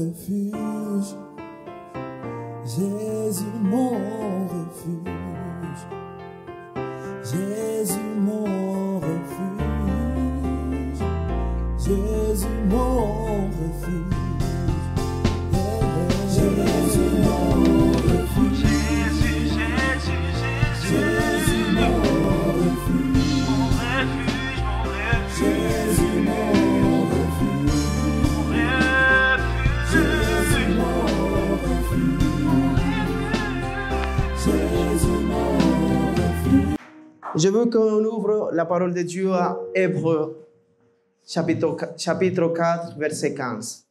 refuge. Jésus mon refuge. Jésus mon refuge. Jésus mon refuge. Jésus mon refuge. Jésus mon refuge. Jésus mon refuge. Jésus mon refuge. Jésus mon refuge. Je veux qu'on ouvre la parole de Dieu à Hébreux, chapitre 4, verset 15.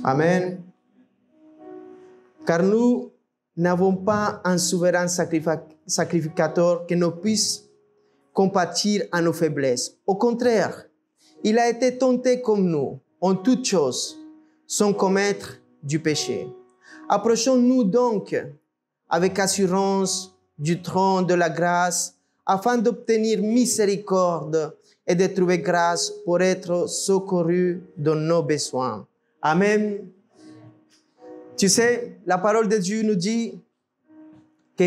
Amen. Car nous n'avons pas un souverain sacrificateur qui ne puisse compatir à nos faiblesses. Au contraire, il a été tenté comme nous, en toutes choses, sans commettre du péché. Approchons-nous donc avec assurance du trône de la grâce, afin d'obtenir miséricorde et de trouver grâce pour être secourus dans nos besoins. Amen. Tu sais, la parole de Dieu nous dit que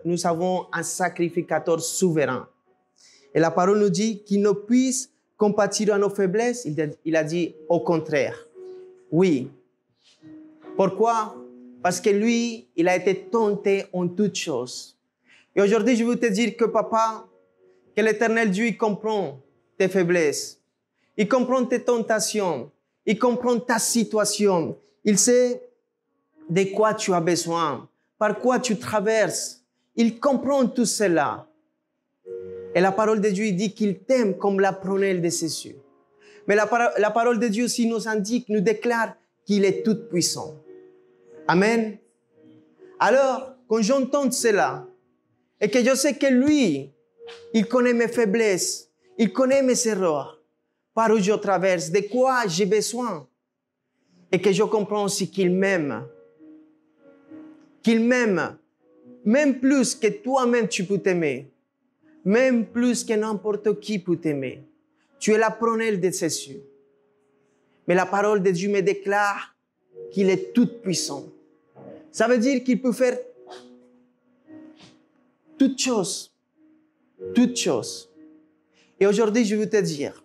nous avons un sacrificateur souverain. Et la parole nous dit qu'il ne puisse compatir à nos faiblesses. Il a dit au contraire. Oui. Pourquoi? Parce que lui, il a été tenté en toutes choses. Et aujourd'hui, je veux te dire que papa, que l'Éternel Dieu, il comprend tes faiblesses. Il comprend tes tentations. Il comprend ta situation. Il sait de quoi tu as besoin, par quoi tu traverses. Il comprend tout cela. Et la parole de Dieu dit qu'il t'aime comme la prunelle de ses yeux. Mais la parole de Dieu aussi nous indique, nous déclare qu'il est tout puissant. Amen. Alors, quand j'entends cela, et que je sais que lui, il connaît mes faiblesses, il connaît mes erreurs, par où je traverse, de quoi j'ai besoin. Et que je comprends aussi qu'il m'aime. Qu'il m'aime. Même plus que toi-même tu peux t'aimer. Même plus que n'importe qui peut t'aimer. Tu es la prunelle de ses yeux. Mais la parole de Dieu me déclare qu'il est tout puissant. Ça veut dire qu'il peut faire toutes choses. Toutes choses. Et aujourd'hui, je veux te dire,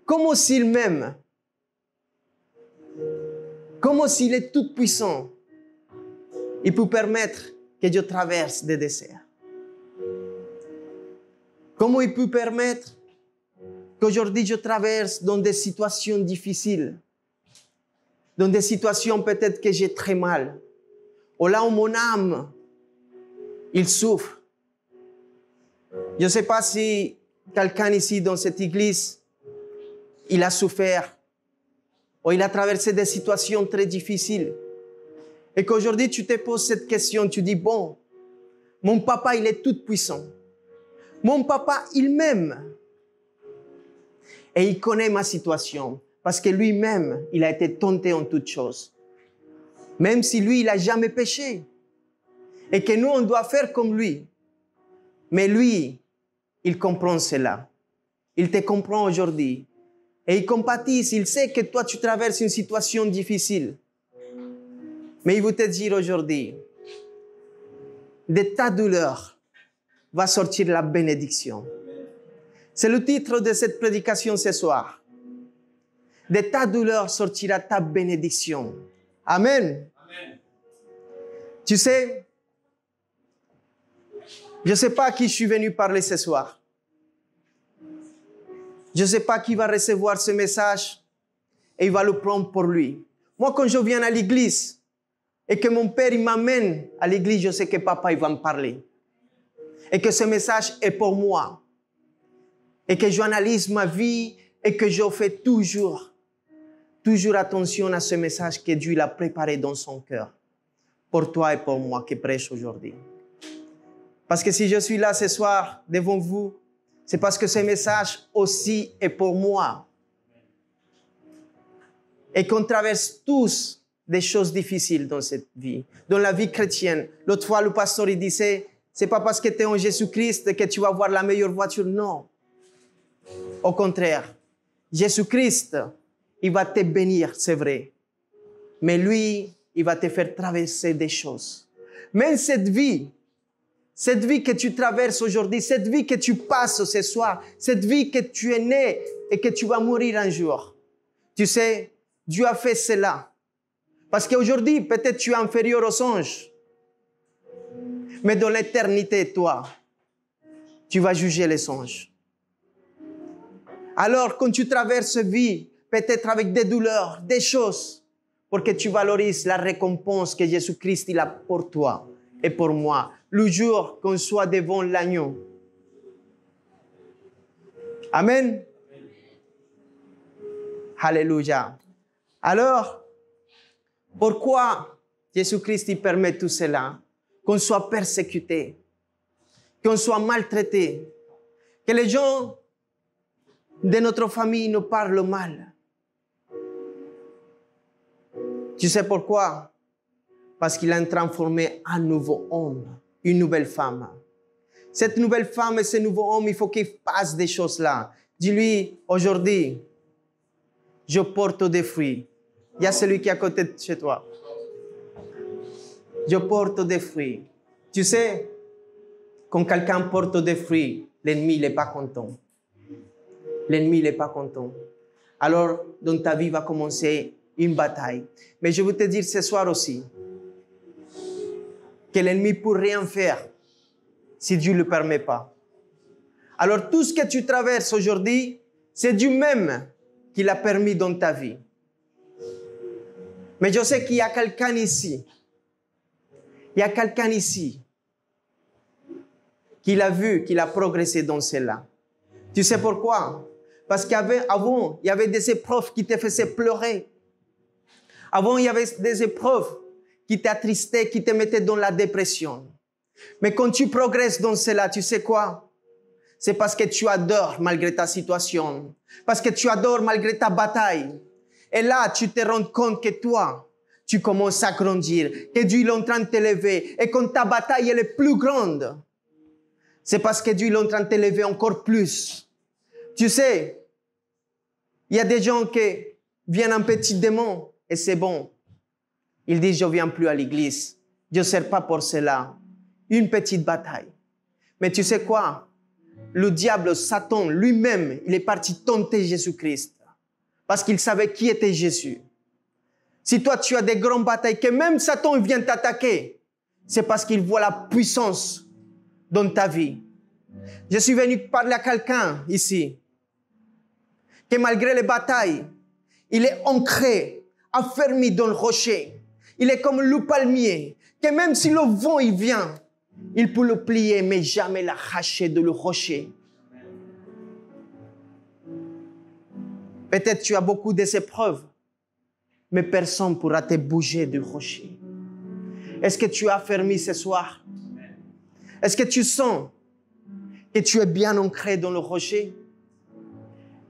comment s'il m'aime, comment s'il est tout puissant, il peut permettre que je traverse des déserts. Comment il peut permettre qu'aujourd'hui je traverse dans des situations difficiles, dans des situations peut-être que j'ai très mal, ou là où mon âme, il souffre. Je ne sais pas si quelqu'un ici dans cette église, il a souffert, ou il a traversé des situations très difficiles. Et qu'aujourd'hui, tu te poses cette question, tu dis, bon, mon papa, il est tout puissant. Mon papa, il m'aime. Et il connaît ma situation, parce que lui-même, il a été tenté en toutes choses. Même si lui, il n'a jamais péché. Et que nous, on doit faire comme lui. Mais lui, il comprend cela. Il te comprend aujourd'hui. Et il compatit, il sait que toi, tu traverses une situation difficile. Mais il veut te dire aujourd'hui, de ta douleur va sortir la bénédiction. C'est le titre de cette prédication ce soir. De ta douleur sortira ta bénédiction. Amen. Amen. Tu sais, je ne sais pas à qui je suis venu parler ce soir. Je ne sais pas qui va recevoir ce message et il va le prendre pour lui. Moi, quand je viens à l'église et que mon père il m'amène à l'église, je sais que papa il va me parler. Et que ce message est pour moi. Et que j'analyse ma vie et que je fais toujours attention à ce message que Dieu a préparé dans son cœur. Pour toi et pour moi qui prêche aujourd'hui. Parce que si je suis là ce soir devant vous, c'est parce que ce message aussi est pour moi. Et qu'on traverse tous des choses difficiles dans cette vie, dans la vie chrétienne. L'autre fois, le pasteur il disait, Ce n'est pas parce que tu es en Jésus-Christ que tu vas avoir la meilleure voiture. Non. Au contraire, Jésus-Christ, il va te bénir, c'est vrai. Mais lui, il va te faire traverser des choses. Même cette vie que tu traverses aujourd'hui, cette vie que tu passes ce soir, cette vie que tu es né et que tu vas mourir un jour. Tu sais, Dieu a fait cela. Parce qu'aujourd'hui, peut-être tu es inférieur aux anges. Mais dans l'éternité, toi, tu vas juger les anges. Alors, quand tu traverses vie, peut-être avec des douleurs, des choses, pour que tu valorises la récompense que Jésus-Christ il a pour toi et pour moi, le jour qu'on soit devant l'agneau. Amen. Alléluia. Alors, pourquoi Jésus-Christ il permet tout cela? Qu'on soit persécuté, qu'on soit maltraité, que les gens de notre famille nous parlent mal. Tu sais pourquoi? Parce qu'il a transformé un nouveau homme, une nouvelle femme. Cette nouvelle femme et ce nouveau homme, il faut qu'il fasse des choses là. Dis-lui, aujourd'hui, je porte des fruits. Il y a celui qui est à côté de chez toi. Je porte des fruits. Tu sais, quand quelqu'un porte des fruits, l'ennemi n'est pas content. L'ennemi n'est pas content. Alors, dans ta vie va commencer une bataille. Mais je veux te dire ce soir aussi que l'ennemi ne peut rien faire si Dieu ne le permet pas. Alors, tout ce que tu traverses aujourd'hui, c'est Dieu même qui l'a permis dans ta vie. Mais je sais qu'il y a quelqu'un ici. Il y a quelqu'un ici qui l'a vu, qui l'a progressé dans cela. Tu sais pourquoi? Parce qu'avant, il y avait des épreuves qui te faisaient pleurer. Avant, il y avait des épreuves qui t'attristaient, qui te mettaient dans la dépression. Mais quand tu progresses dans cela, tu sais quoi? C'est parce que tu adores malgré ta situation. Parce que tu adores malgré ta bataille. Et là, tu te rends compte que toi, tu commences à grandir, que Dieu est en train de t'élever. Et quand ta bataille elle est plus grande, c'est parce que Dieu est en train de t'élever encore plus. Tu sais, il y a des gens qui viennent un petit démon et c'est bon. Ils disent, je ne viens plus à l'église. Je ne sers pas pour cela. Une petite bataille. Mais tu sais quoi? Le diable, Satan, lui-même, il est parti tenter Jésus-Christ. Parce qu'il savait qui était Jésus. Si toi, tu as des grandes batailles, que même Satan vient t'attaquer, c'est parce qu'il voit la puissance dans ta vie. Je suis venu parler à quelqu'un ici, que malgré les batailles, il est ancré, affermi dans le rocher. Il est comme le palmier, que même si le vent il vient, il peut le plier, mais jamais l'arracher de le rocher. Peut-être tu as beaucoup d'épreuves, mais personne ne pourra te bouger du rocher. Est-ce que tu es affermi ce soir? Est-ce que tu sens que tu es bien ancré dans le rocher?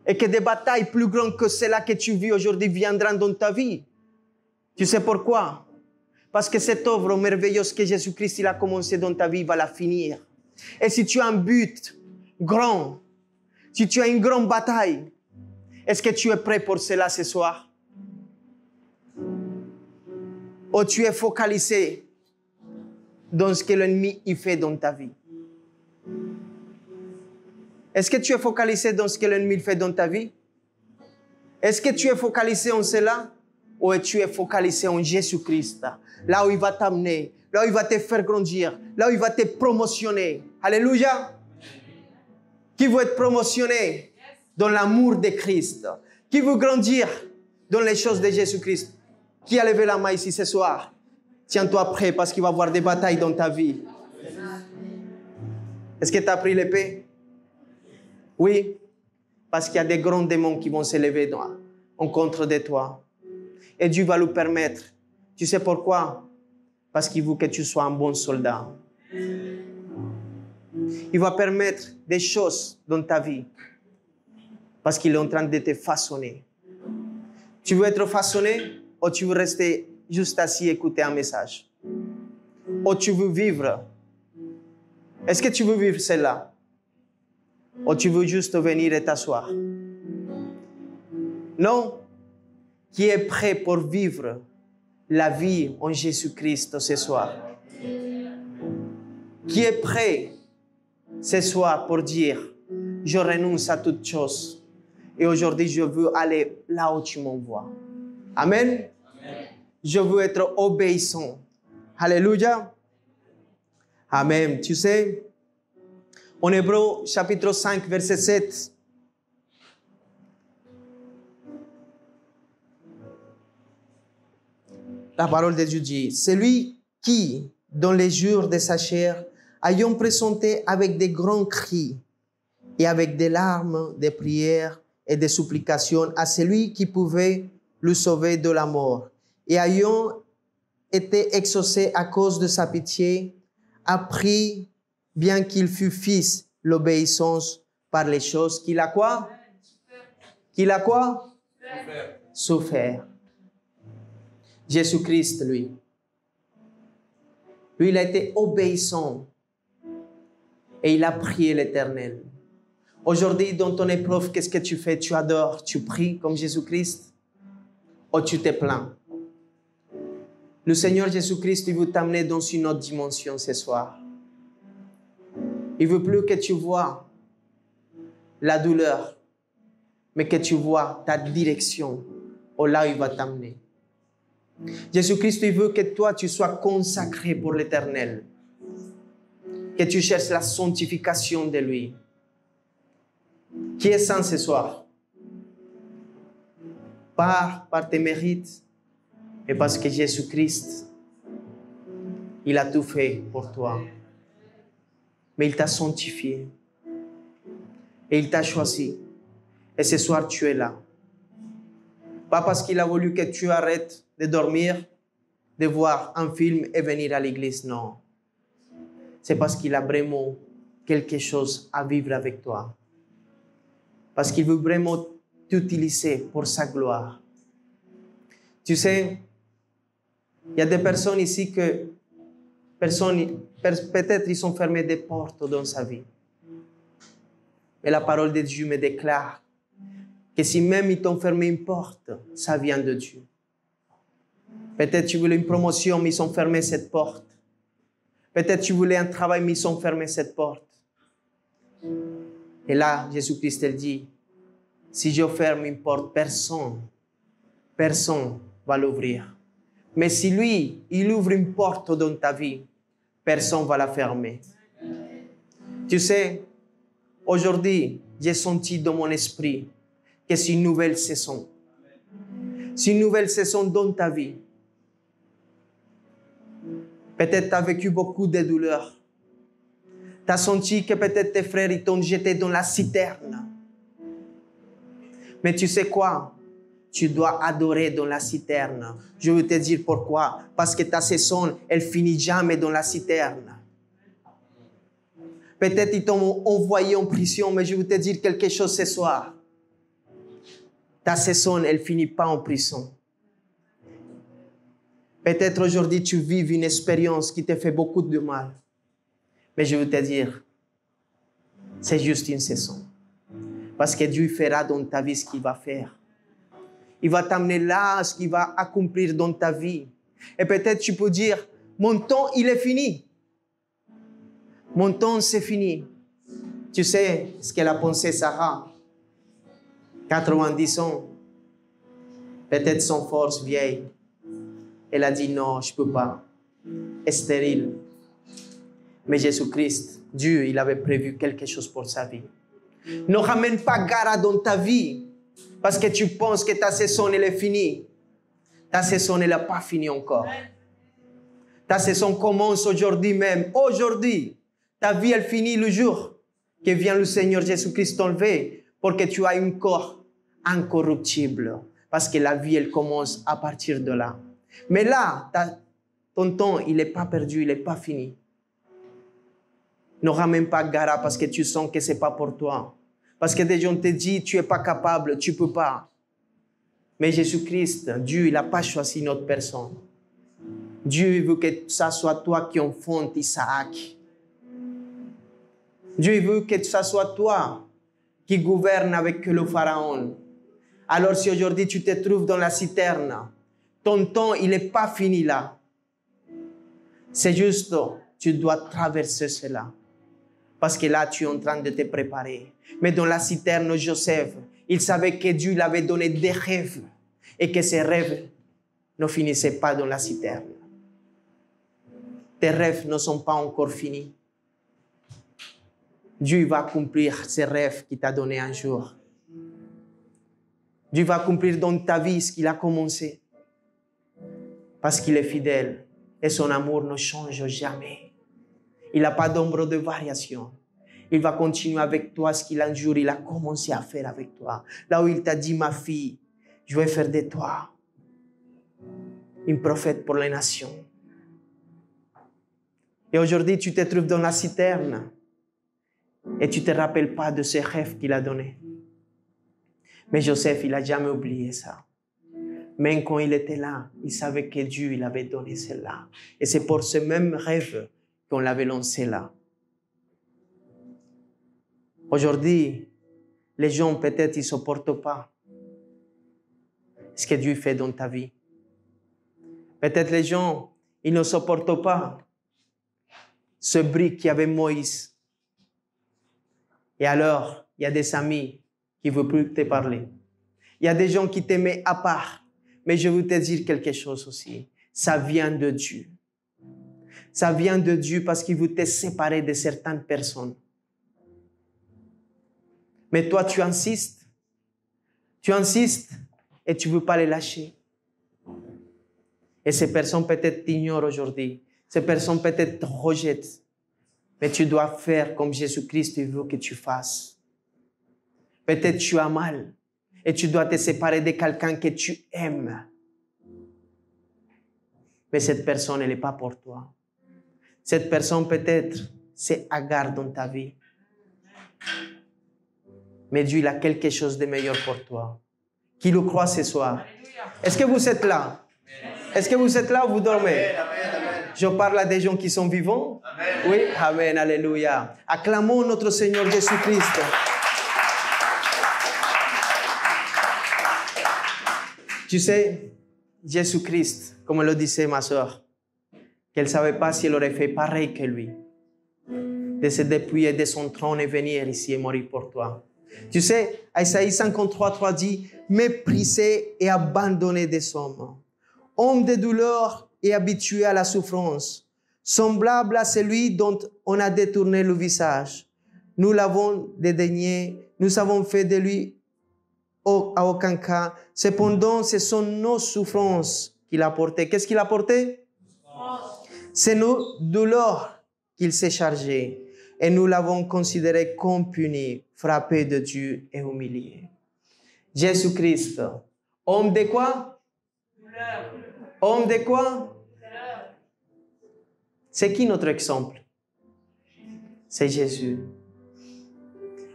Et que des batailles plus grandes que celles que tu vis aujourd'hui viendront dans ta vie? Tu sais pourquoi? Parce que cette œuvre merveilleuse que Jésus-Christ il a commencé dans ta vie va la finir. Et si tu as un but grand, si tu as une grande bataille, est-ce que tu es prêt pour cela ce soir? Ou tu es focalisé dans ce que l'ennemi il fait dans ta vie? Est-ce que tu es focalisé dans ce que l'ennemi fait dans ta vie? Est-ce que tu es focalisé en cela? Ou tu es focalisé en Jésus-Christ? Là où il va t'amener, là où il va te faire grandir, là où il va te promotionner. Alléluia! Qui veut être promotionné dans l'amour de Christ? Qui veut grandir dans les choses de Jésus-Christ? Qui a levé la main ici ce soir? Tiens-toi prêt parce qu'il va y avoir des batailles dans ta vie. Est-ce que tu as pris l'épée? Oui, parce qu'il y a des grands démons qui vont s'élever en contre de toi. Et Dieu va le permettre. Tu sais pourquoi? Parce qu'il veut que tu sois un bon soldat. Il va permettre des choses dans ta vie. Parce qu'il est en train de te façonner. Tu veux être façonné ou tu veux rester juste assis et écouter un message? Ou tu veux vivre Est-ce que tu veux vivre celle-là? Ou tu veux juste venir et t'asseoir? Non. Qui est prêt pour vivre la vie en Jésus-Christ ce soir? Qui est prêt ce soir pour dire, je renonce à toute chose et aujourd'hui je veux aller là où tu m'envoies? Amen. Je veux être obéissant. Alléluia. Amen. Tu sais, en Hébreux chapitre 5, verset 7, la parole de Dieu dit, celui qui, dans les jours de sa chair, ayant présenté avec des grands cris et avec des larmes, des prières et des supplications à celui qui pouvait le sauver de la mort, et ayant été exaucé à cause de sa pitié, a pris, bien qu'il fût fils, l'obéissance par les choses qu'il a quoi? Qu'il a quoi? Souffert. Jésus-Christ, lui, il a été obéissant et il a prié l'Éternel. Aujourd'hui, dans ton épreuve, qu'est-ce que tu fais? Tu adores, tu pries comme Jésus-Christ ou tu te plains? Le Seigneur Jésus-Christ, il veut t'amener dans une autre dimension ce soir. Il veut plus que tu vois la douleur, mais que tu vois ta direction, où là il va t'amener. Jésus-Christ, il veut que toi, tu sois consacré pour l'Éternel. Que tu cherches la sanctification de lui. Qui est saint ce soir? Pas par tes mérites, mais parce que Jésus-Christ, il a tout fait pour toi. Mais il t'a sanctifié. Et il t'a choisi. Et ce soir, tu es là. Pas parce qu'il a voulu que tu arrêtes de dormir, de voir un film et venir à l'église, non. C'est parce qu'il a vraiment quelque chose à vivre avec toi. Parce qu'il veut vraiment t'utiliser pour sa gloire. Tu sais, il y a des personnes ici que, peut-être ils ont fermé des portes dans sa vie. Mais la parole de Dieu me déclare que si même ils t'ont fermé une porte, ça vient de Dieu. Peut-être tu voulais une promotion, mais ils ont fermé cette porte. Peut-être tu voulais un travail, mais ils ont fermé cette porte. Et là, Jésus-Christ, il dit, si je ferme une porte, personne va l'ouvrir. Mais si lui, il ouvre une porte dans ta vie, personne va la fermer. Tu sais, aujourd'hui, j'ai senti dans mon esprit que c'est une nouvelle saison. C'est une nouvelle saison dans ta vie. Peut-être tu as vécu beaucoup de douleurs. Tu as senti que peut-être tes frères ils t'ont jeté dans la citerne. Mais tu sais quoi? Tu dois adorer dans la citerne. Je veux te dire pourquoi. Parce que ta saison, elle finit jamais dans la citerne. Peut-être ils t'ont envoyé en prison, mais je veux te dire quelque chose ce soir. Ta saison, elle finit pas en prison. Peut-être aujourd'hui, tu vis une expérience qui te fait beaucoup de mal. Mais je veux te dire, c'est juste une saison. Parce que Dieu fera dans ta vie ce qu'il va faire. Il va t'amener là, ce qu'il va accomplir dans ta vie. Et peut-être tu peux dire, mon temps, il est fini. Mon temps, c'est fini. Tu sais ce qu'elle a pensé Sarah? 90 ans. Peut-être sans force vieille. Elle a dit non, je ne peux pas. Elle est stérile. Mais Jésus-Christ, Dieu, il avait prévu quelque chose pour sa vie. Ne ramène pas Gara dans ta vie parce que tu penses que ta saison, elle est finie. Ta saison, elle n'a pas fini encore. Ta saison commence aujourd'hui même. Aujourd'hui, ta vie, elle finit le jour que vient le Seigneur Jésus-Christ t'enlever pour que tu aies un corps incorruptible. Parce que la vie, elle commence à partir de là. Mais là, ton temps, il n'est pas perdu, il n'est pas fini. Ne ramène pas Gara parce que tu sens que ce n'est pas pour toi. Parce que des gens te disent, tu n'es pas capable, tu ne peux pas. Mais Jésus-Christ, Dieu, il n'a pas choisi une autre personne. Dieu veut que ça soit toi qui enfantes Isaac. Dieu veut que ce soit toi qui gouverne avec le pharaon. Alors si aujourd'hui tu te trouves dans la citerne, ton temps, il n'est pas fini là. C'est juste, tu dois traverser cela. Parce que là, tu es en train de te préparer. Mais dans la citerne, Joseph, il savait que Dieu lui avait donné des rêves et que ces rêves ne finissaient pas dans la citerne. Tes rêves ne sont pas encore finis. Dieu va accomplir ses rêves qu'il t'a donné un jour. Dieu va accomplir dans ta vie ce qu'il a commencé. Parce qu'il est fidèle et son amour ne change jamais. Il n'a pas d'ombre de variation. Il va continuer avec toi ce qu'il un jour il a commencé à faire avec toi. Là où il t'a dit, ma fille, je vais faire de toi une prophète pour les nations. Et aujourd'hui, tu te trouves dans la citerne et tu ne te rappelles pas de ces rêves qu'il a donnés. Mais Joseph, il n'a jamais oublié ça. Même quand il était là, il savait que Dieu il avait donné cela. Et c'est pour ce même rêve qu'on l'avait lancé là. Aujourd'hui, les gens peut-être ils ne supportent pas ce que Dieu fait dans ta vie. Peut-être les gens, ils ne supportent pas ce bruit qu'il y avait Moïse. Et alors, il y a des amis qui ne veulent plus te parler. Il y a des gens qui t'aimaient à part. Mais je veux te dire quelque chose aussi. Ça vient de Dieu. Ça vient de Dieu parce qu'il veut te séparer de certaines personnes. Mais toi, tu insistes. Tu insistes et tu ne veux pas les lâcher. Et ces personnes peut-être t'ignorent aujourd'hui. Ces personnes peut-être te rejettent. Mais tu dois faire comme Jésus-Christ veut que tu fasses. Peut-être tu as mal. Et tu dois te séparer de quelqu'un que tu aimes. Mais cette personne, elle n'est pas pour toi. Cette personne, peut-être, c'est Agar dans ta vie. Mais Dieu, il a quelque chose de meilleur pour toi. Qui le croit ce soir? Est-ce que vous êtes là? Est-ce que vous êtes là ou vous dormez? Je parle à des gens qui sont vivants. Oui, amen, alléluia. Acclamons notre Seigneur Jésus-Christ. Tu sais, Jésus-Christ, comme le disait ma soeur, qu'elle ne savait pas si elle aurait fait pareil que lui. De se dépouiller de son trône et venir ici et mourir pour toi. Tu sais, Isaïe 53:3 dit, méprisé et abandonné des hommes, homme de douleur et habitué à la souffrance, semblable à celui dont on a détourné le visage. Nous l'avons dédaigné, nous avons fait de lui à aucun cas. Cependant, ce sont nos souffrances qu'il a portées. Qu'est-ce qu'il a porté? C'est nos douleurs qu'il s'est chargé. Et nous l'avons considéré comme puni, frappé de Dieu et humilié. Jésus-Christ, homme de quoi? Homme de quoi? C'est qui notre exemple? C'est Jésus.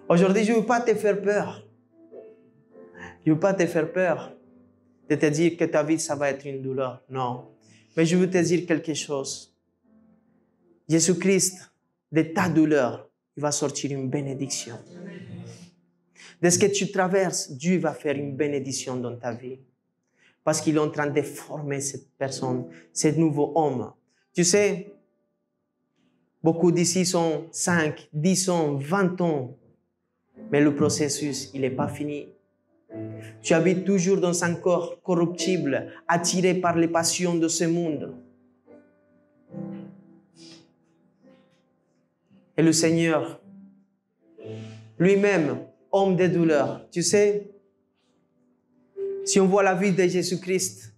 Aujourd'hui, je ne veux pas te faire peur. Je ne veux pas te faire peur de te dire que ta vie, ça va être une douleur. Non. Mais je veux te dire quelque chose. Jésus-Christ, de ta douleur, il va sortir une bénédiction. De ce que tu traverses, Dieu va faire une bénédiction dans ta vie. Parce qu'il est en train de former cette personne, ce nouveau homme. Tu sais, beaucoup d'ici sont 5, 10 ans, 20 ans. Mais le processus, il n'est pas fini. Tu habites toujours dans un corps corruptible, attiré par les passions de ce monde. Et le Seigneur, lui-même, homme de douleur, tu sais, si on voit la vie de Jésus-Christ,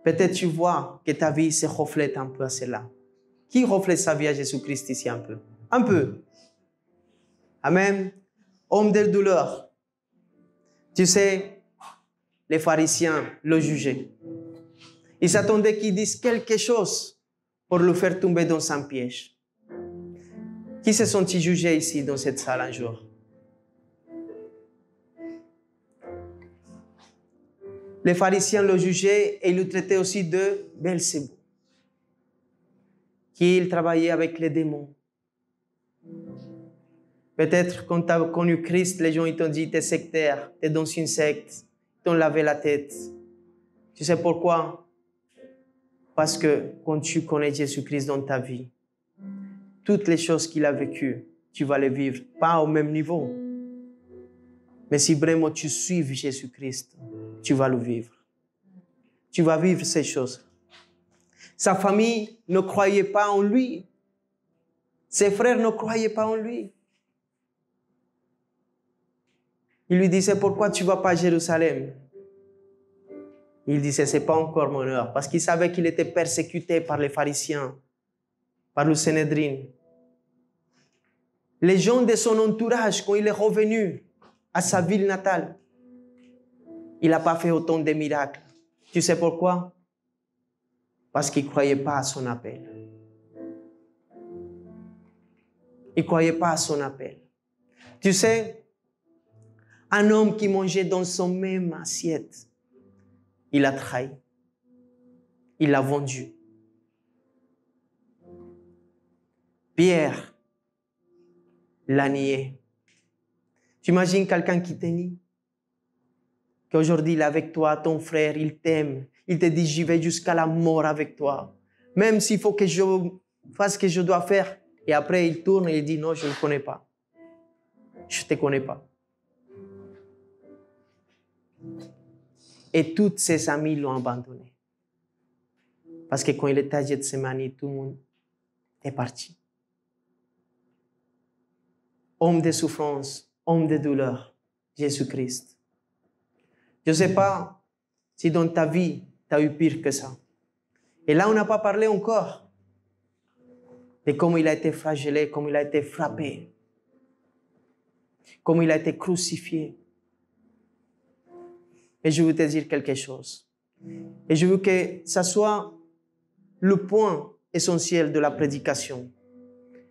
peut-être tu vois que ta vie se reflète un peu à cela. Qui reflète sa vie à Jésus-Christ ici un peu? Un peu. Amen. Homme de douleur. Tu sais, les pharisiens le jugeaient. Ils s'attendaient qu'il dise quelque chose pour le faire tomber dans un piège. Qui se sont-ils jugés ici dans cette salle un jour? Les pharisiens le jugeaient et le traitaient aussi de Belzébuth, qu'il travaillait avec les démons. Peut-être quand tu as connu Christ, les gens ils t'ont dit, tu es sectaire, tu es dans une secte, ils t'ont lavé la tête. Tu sais pourquoi? Parce que quand tu connais Jésus-Christ dans ta vie, toutes les choses qu'il a vécues, tu vas les vivre, pas au même niveau. Mais si vraiment tu suis Jésus-Christ, tu vas le vivre. Tu vas vivre ces choses. Sa famille ne croyait pas en lui. Ses frères ne croyaient pas en lui. Il lui disait, pourquoi tu ne vas pas à Jérusalem? Il disait, ce n'est pas encore mon heure. Parce qu'il savait qu'il était persécuté par les pharisiens, par le Sanhédrin. Les gens de son entourage, quand il est revenu à sa ville natale, il n'a pas fait autant de miracles. Tu sais pourquoi? Parce qu'il ne croyait pas à son appel. Il ne croyait pas à son appel. Tu sais, un homme qui mangeait dans son même assiette, il a trahi. Il l'a vendu. Pierre l'a nié. Tu imagines quelqu'un qui te nie? Qu'aujourd'hui il est avec toi, ton frère, il t'aime. Il te dit, j'y vais jusqu'à la mort avec toi. Même s'il faut que je fasse ce que je dois faire. Et après, il tourne et il dit, non, je ne le connais pas. Je ne te connais pas. Et tous ses amis l'ont abandonné. Parce que quand il était à Gethsemane, tout le monde est parti. Homme de souffrance, homme de douleur, Jésus-Christ. Je ne sais pas si dans ta vie, tu as eu pire que ça. Et là, on n'a pas parlé encore de comment il a été flagellé, comment il a été frappé, comment il a été crucifié. Et je veux te dire quelque chose. Et je veux que ça soit le point essentiel de la prédication.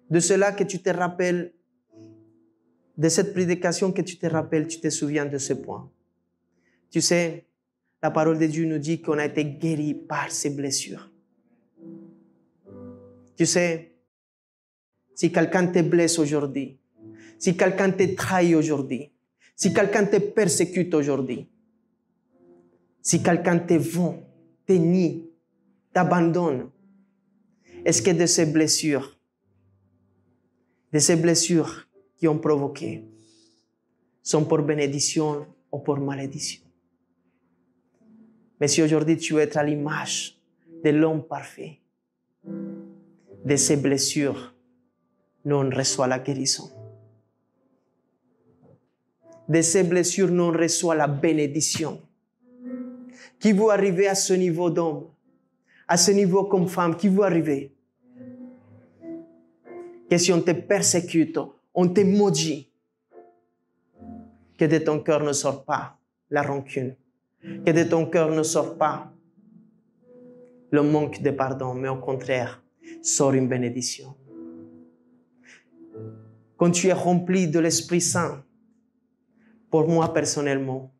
De cela que tu te rappelles, de cette prédication que tu te rappelles, tu te souviens de ce point. Tu sais, la parole de Dieu nous dit qu'on a été guéri par ses blessures. Tu sais, si quelqu'un te blesse aujourd'hui, si quelqu'un te trahit aujourd'hui, si quelqu'un te persécute aujourd'hui, si quelqu'un te vend, te nie, t'abandonne, est-ce que de ces blessures qui ont provoqué, sont pour bénédiction ou pour malédiction? Mais si aujourd'hui tu veux être à l'image de l'homme parfait, de ces blessures, nous on reçoit la guérison. De ces blessures, nous on reçoit la bénédiction. Qui veut arriver à ce niveau d'homme, à ce niveau comme femme, qui veut arriver? Que si on te persécute, on te maudit, que de ton cœur ne sort pas la rancune, que de ton cœur ne sort pas le manque de pardon, mais au contraire, sort une bénédiction. Quand tu es rempli de l'Esprit Saint, pour moi personnellement,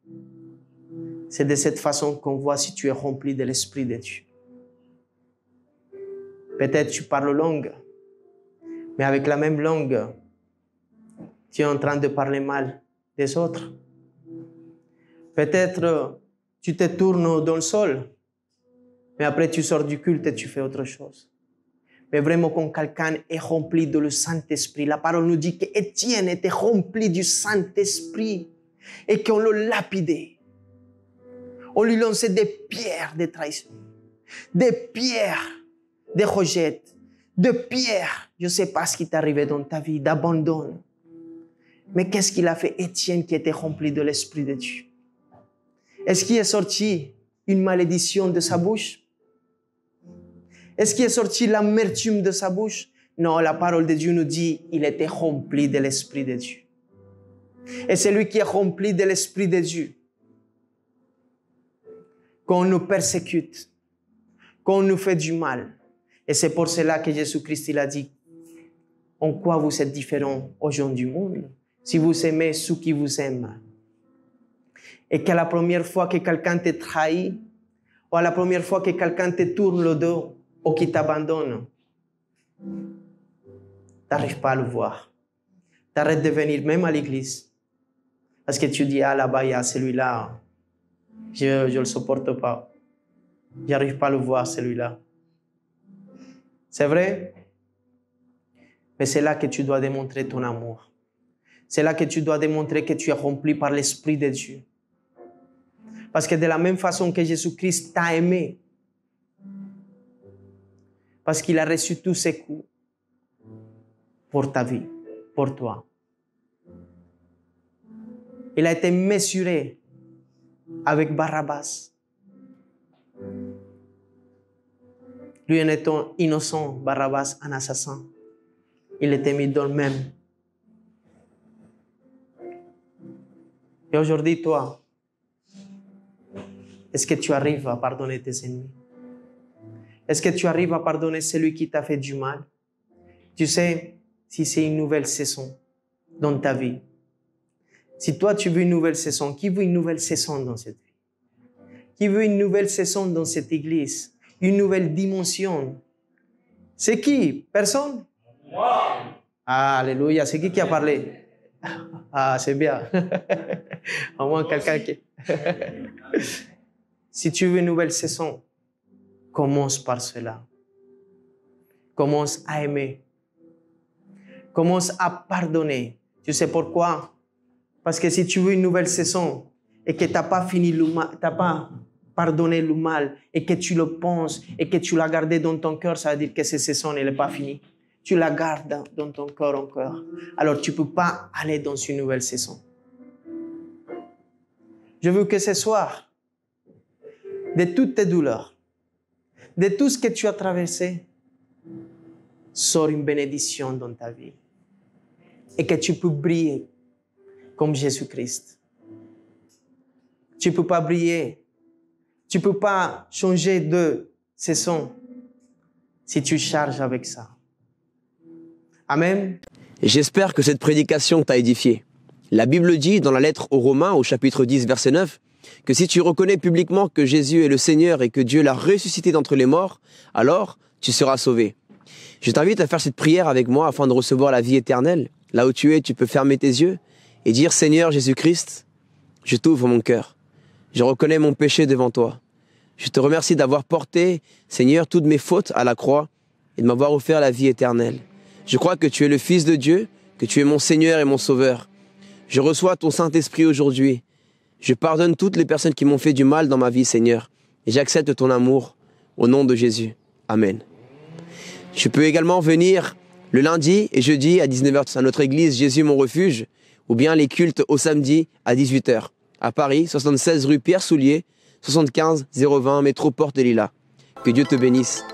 c'est de cette façon qu'on voit si tu es rempli de l'Esprit de Dieu. Peut-être tu parles langue, mais avec la même langue, tu es en train de parler mal des autres. Peut-être tu te tournes dans le sol, mais après tu sors du culte et tu fais autre chose. Mais vraiment, quand quelqu'un est rempli de le Saint-Esprit, la parole nous dit qu'Étienne était rempli du Saint-Esprit et qu'on le lapidait. On lui lançait des pierres de trahison, des pierres de rejet, des pierres, je ne sais pas ce qui t'est arrivé dans ta vie, d'abandon. Mais qu'est-ce qu'il a fait, Étienne, qui était rempli de l'Esprit de Dieu? Est-ce qu'il est sorti une malédiction de sa bouche? Est-ce qu'il est sorti l'amertume de sa bouche? Non, la parole de Dieu nous dit qu'il était rempli de l'Esprit de Dieu. Et c'est lui qui est rempli de l'Esprit de Dieu. Quand on nous persécute, quand on nous fait du mal. Et c'est pour cela que Jésus-Christ il a dit, en quoi vous êtes différents aux gens du monde, si vous aimez ceux qui vous aiment. Et que la première fois que quelqu'un te trahit, ou la première fois que quelqu'un te tourne le dos, ou qui t'abandonne, tu n'arrives pas à le voir. T'arrêtes de venir même à l'église. Parce que tu dis, ah là-bas, il y a celui-là. Je ne le supporte pas. J'arrive pas à le voir, celui-là. C'est vrai? Mais c'est là que tu dois démontrer ton amour. C'est là que tu dois démontrer que tu es rempli par l'Esprit de Dieu. Parce que de la même façon que Jésus-Christ t'a aimé, parce qu'il a reçu tous ses coups pour ta vie, pour toi. Il a été mesuré avec Barabbas. Lui en étant innocent, Barabbas un assassin. Il était mis dans le même. Et aujourd'hui, toi, est-ce que tu arrives à pardonner tes ennemis? Est-ce que tu arrives à pardonner celui qui t'a fait du mal? Tu sais, si c'est une nouvelle saison dans ta vie, si toi tu veux une nouvelle saison, qui veut une nouvelle saison dans cette vie? Qui veut une nouvelle saison dans cette église? Une nouvelle dimension? C'est qui? Personne? Moi. Ah, alléluia, c'est qui a parlé? Ah, c'est bien. Au moins quelqu'un qui... Si tu veux une nouvelle saison, commence par cela. Commence à aimer. Commence à pardonner. Tu sais pourquoi? Parce que si tu veux une nouvelle saison et que tu n'as pas fini le mal, tu n'as pas pardonné le mal et que tu le penses et que tu l'as gardé dans ton cœur, ça veut dire que cette saison n'est pas finie. Tu la gardes dans ton cœur encore. Alors tu ne peux pas aller dans une nouvelle saison. Je veux que ce soir, de toutes tes douleurs, de tout ce que tu as traversé, sort une bénédiction dans ta vie. Et que tu peux briller comme Jésus-Christ. Tu ne peux pas briller. Tu ne peux pas changer de saison si tu charges avec ça. Amen. J'espère que cette prédication t'a édifié. La Bible dit dans la lettre aux Romains, au chapitre 10, verset 9, que si tu reconnais publiquement que Jésus est le Seigneur et que Dieu l'a ressuscité d'entre les morts, alors tu seras sauvé. Je t'invite à faire cette prière avec moi afin de recevoir la vie éternelle. Là où tu es, tu peux fermer tes yeux et dire « Seigneur Jésus-Christ, je t'ouvre mon cœur. Je reconnais mon péché devant toi. Je te remercie d'avoir porté, Seigneur, toutes mes fautes à la croix et de m'avoir offert la vie éternelle. Je crois que tu es le Fils de Dieu, que tu es mon Seigneur et mon Sauveur. Je reçois ton Saint-Esprit aujourd'hui. Je pardonne toutes les personnes qui m'ont fait du mal dans ma vie, Seigneur. Et j'accepte ton amour au nom de Jésus. Amen. Je peux également venir le lundi et jeudi à 19h à notre église Jésus mon refuge ou bien les cultes au samedi à 18h à Paris, 76 rue Pierre Soulier, 75 020 métro Porte des Lilas. Que Dieu te bénisse.